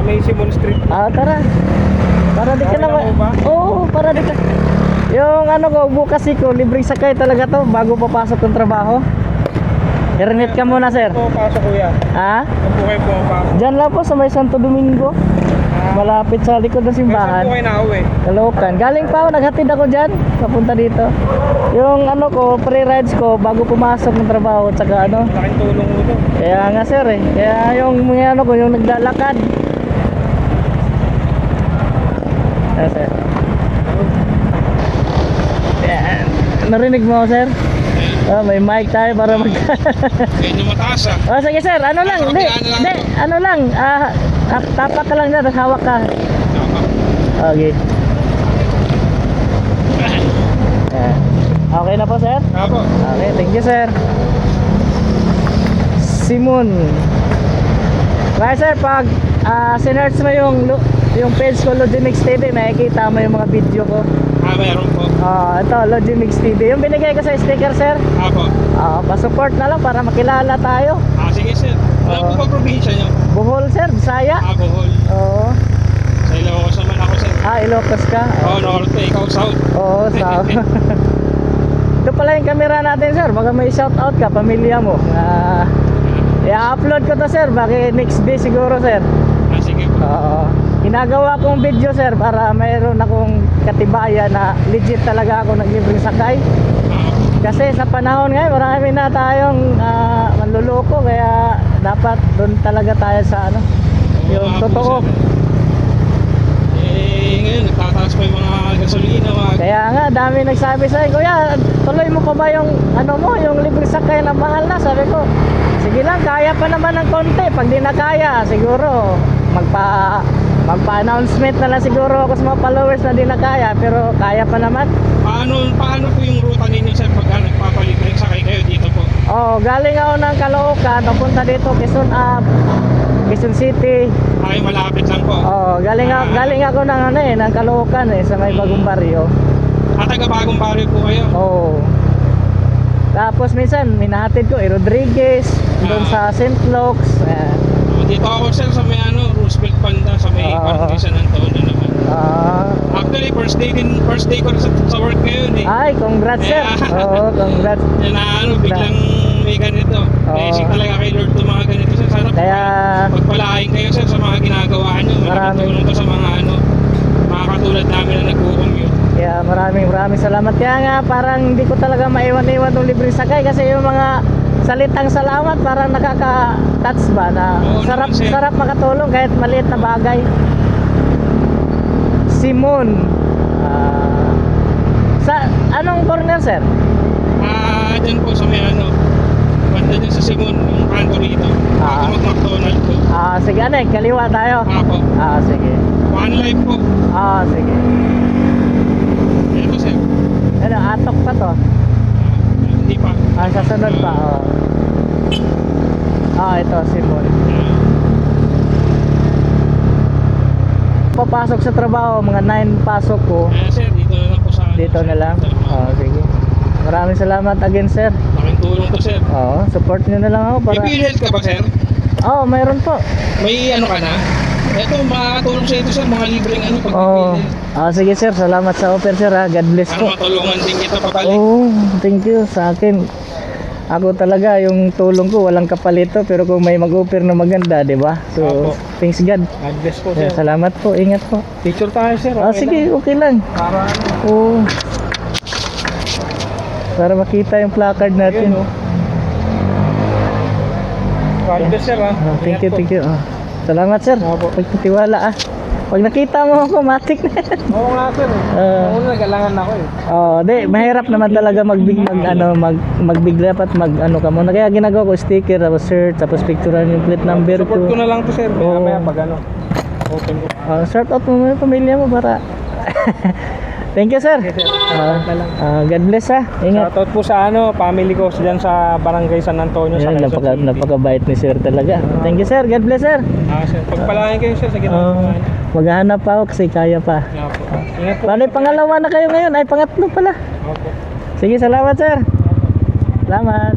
may Simon Street. Tara. Para di ka Okay lang mo ba? Oo, para di ka. Yung ano ko, bukas ko, libreng sakay talaga to bago papasok ng trabaho. Hernet ka muna, sir. Po, pasok kuya. Ha? Saan po kayo pumapasok? Diyan lang po sa may Santo Domingo. Malapit sa likod ng Saan simbahan. po kayo nauwi? Caloocan. Galing pa ako, naghatid ako dyan. Papunta dito. Yung ano ko, pre-rides ko bago pumasok ng trabaho. Tsaka ano. Laking tulong mo to. Kaya nga sir eh. Kaya yung mga ano ko, yung naglalakad. Kaya sir. Yan. Narinig mo ako, sir? May mic tayo para mag... Medyo mataas ah. Sige sir, ano lang, hindi, ano lang, tapak ka lang dyan, hawak ka. Okay. Okay na po sir? Apo. Okay, thank you sir. Simon. Kaya sir, pag sinearch mo yung page ko, Logimix TV, makikita mo yung mga video ko. Meron po. Ito, Logimix TV. Yung binigay ko sa sticker sir. Apo. Pa-support na lang para makilala tayo. Sige sir. Ano po ba probinsya nyo? Bohol sir, Bisaya. Bohol. Oo. Sa Ilocos naman ako sir. Ilocos ka. Norte, ikaw South. Oo, South. Ito pala yung camera natin sir. Baka may shoutout ka, pamilya mo. I-upload ko to sir. Bakit next day siguro sir. Sige po. Oo. Ginagawa kong video sir para mayroon akong katibayan na legit talaga ako naglibreng sakay. Kasi sa panahon ngayon marami na tayong manluloko, kaya dapat doon talaga tayo sa ano, yung totoo. Ngayon nagtataas pa yung mga gasolina. Kaya nga dami nagsabi sa akin, kuya tuloy mo pa ba yung ano mo, yung libreng sakay na mahal na? Sabi ko, sige lang, kaya pa naman ng konti. Pag di na kaya siguro magpa-announcement na lang siguro ako sa mga followers na di na kaya, pero kaya pa naman. Paano po yung ruta ninyo sir pag nagpapalibreng sakay kayo dito po? Galing ako ng Caloocan, papunta dito Quezon City. Ay, malapit lang po. Galing ako ng ng Caloocan sa may Bagong Barrio. Taga Bagong Barrio po kayo? Tapos minsan minahatid ko Rodriguez doon sa St. Luke's. Dito ako sir sa may Roosevelt Panda sa may San Antonio naman. Actually first day ko sa work ngayon eh. Ay, congrats sir. Congrats. Biglang may ganito. Blessing talaga kay Lord to mga ganito sir. Sana pagpalain kayo sir sa mga ginagawa nyo. Tulong to sa mga mga katulad namin na nag-commute. Kaya maraming salamat. Kaya nga parang hindi ko talaga maiwan-iwan ng libreng sakay kasi yung mga salitang salamat parang nakaka-touch ba na sarap makatulong kahit maliit na bagay. Simon. Sa anong corner sir? Dyan po sa may banda dyan sa Simon, yung kanto rito. Mag-McDonald po. Sige kaliwa tayo. Apo. Sige. One Life po. Sige. Ito sir. Atok pa to? Hindi pa. Sasunod pa. Ito Simon. Papasok sa trabaho, mga 9 pasok ko. Sir, dito na lang po sa Dito na lang? Sige. Maraming salamat again sir. Laking tulong to sir. Support nyo na lang ako para... May PhilHealth ka ba sir? Mayroon po. May ka na? Ito, makakatulong sa ito sir, mga libreng pag PhilHealth. Sige sir, salamat sa offer sir ha. God bless po. Matulungan din kita papalik. Thank you sa akin. Ako talaga yung tulong ko walang kapalito, pero kung may mag-offer na maganda, 'di ba? So, thanks God. God bless po sir. Salamat po, ingat po. Picture tayo sir. Sige, okay lang. Para para makita yung placard natin. God bless sir ha. Thank you. Salamat sir. Pagtitiwala Pag nakita mo ako, matik na yan. Oo nga sir. Una nagalangan ako mahirap naman talaga magbigla at ka muna. Kaya ginagawa ko sticker, tapos search, tapos picturean yung plate number ko. Support ko na lang to sir. Kaya pag open ko. Shout out mo yung pamilya mo para thank you sir. God bless ha. Ingat. Shoutout po sa family ko diyan sa Barangay San Antonio sa napakabait ni sir talaga. Thank you sir. God bless sir. Sir. Pagpalain kayo sir sa ginagawa. Maghahanap pa ako kasi kaya pa. Ingat po. Paano pangalawa na kayo ngayon? Ay pangatlo pala. Opo. Sige, salamat sir. Salamat.